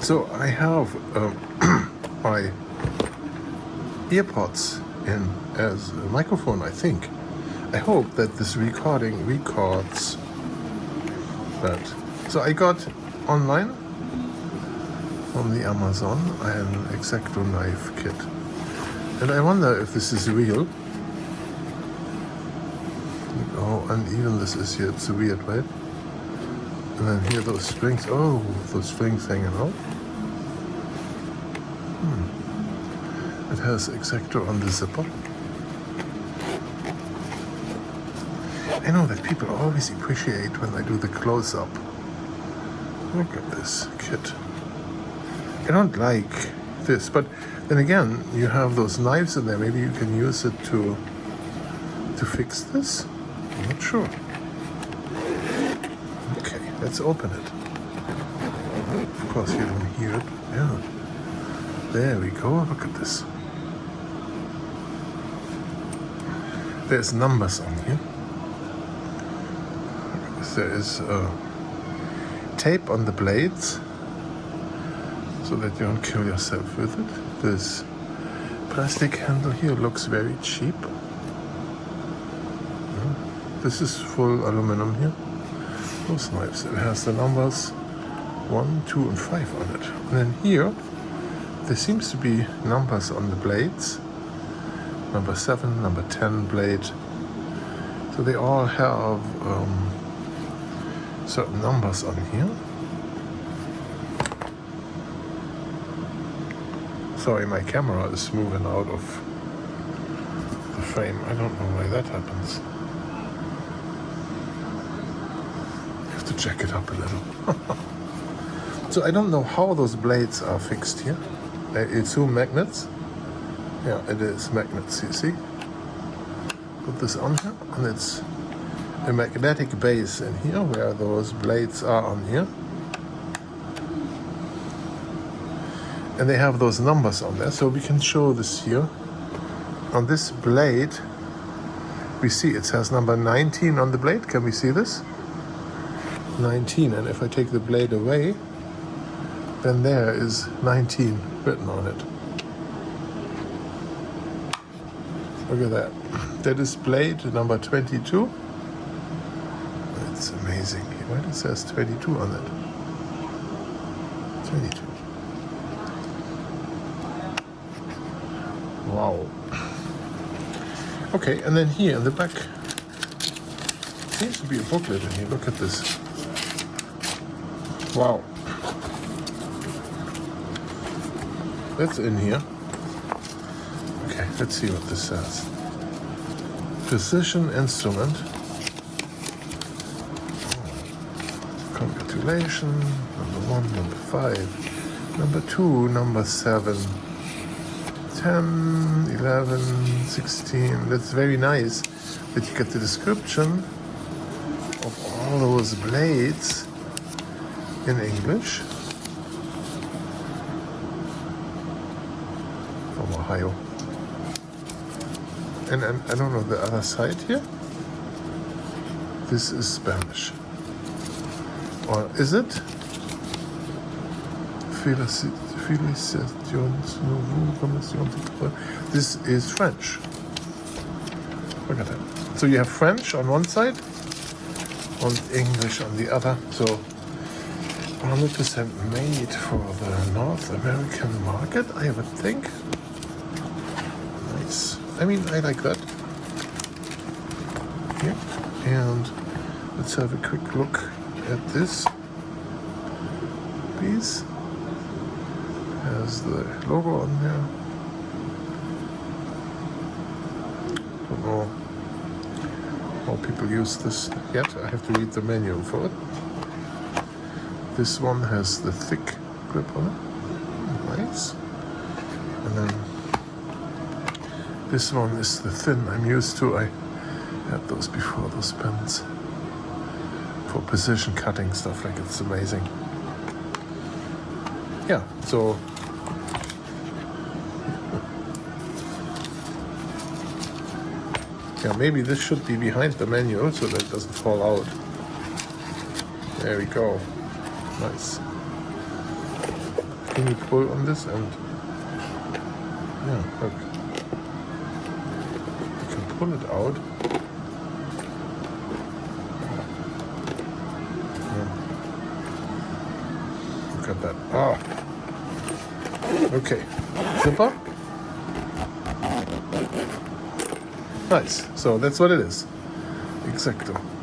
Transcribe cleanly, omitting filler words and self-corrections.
So I have my earpods in as a microphone, I think. I hope that this recording records that. So I got online from the Amazon an XActo knife kit. And I wonder if this is real. How uneven this is here. It's weird, right? And then here those springs. Oh, those springs hanging out. It has XActo on the zipper. I know that people always appreciate when I do the close-up. Look at this kit. I don't like this, but then again, you have those knives in there. Maybe you can use it to fix this. I'm not sure. Okay, let's open it. Of course, you don't hear it. Yeah. There we go. Look at this. There's numbers on here. There is tape on the blades so that you don't kill yourself with it. This plastic handle here looks very cheap. This is full aluminum here. Those knives. It has the numbers 1, 2, and 5 on it. And then here, there seems to be numbers on the blades. Number 7, number 10 blade. So they all have certain numbers on here. Sorry, my camera is moving out of the frame. I don't know why that happens. I have to jack it up a little. So I don't know how those blades are fixed here. It's two magnets. Yeah, it is magnets, you see. Put this on here, and it's a magnetic base in here where those blades are on here. And they have those numbers on there, so we can show this here. On this blade, we see it says number 19 on the blade. Can we see this? 19, and if I take the blade away, then there is 19 written on it. Look at that. That is blade number 22. It's amazing. Why does it says 22 on it? 22. Wow. Okay, and then here in the back, seems to be a booklet in here. Look at this. Wow. That's in here. Okay, let's see what this says. Precision instrument. Congratulations. Number 1, number 5, number 2, number 7, 10, 11, 16. That's very nice that you get the description of all those blades in English. From Ohio. And I don't know the other side here. This is Spanish. Or is it? This is French. Look at that. So you have French on one side and English on the other. So 100% made for the North American market, I would think. Nice. I mean, I like that. Yeah. And let's have a quick look at this piece. Has the logo on there. Don't know how people use this yet. I have to read the manual for it. This one has the thick grip on it. Nice. And then this one is the thin I'm used to. I had those before, those pens. For precision cutting stuff, like it's amazing. Yeah, so yeah, maybe this should be behind the manual so that it doesn't fall out. There we go. Nice. teeny pull on this, and yeah, look, you can pull it out. Yeah. Look at that. Ah, okay, zipper. Nice. So that's what it is. X-ACTO.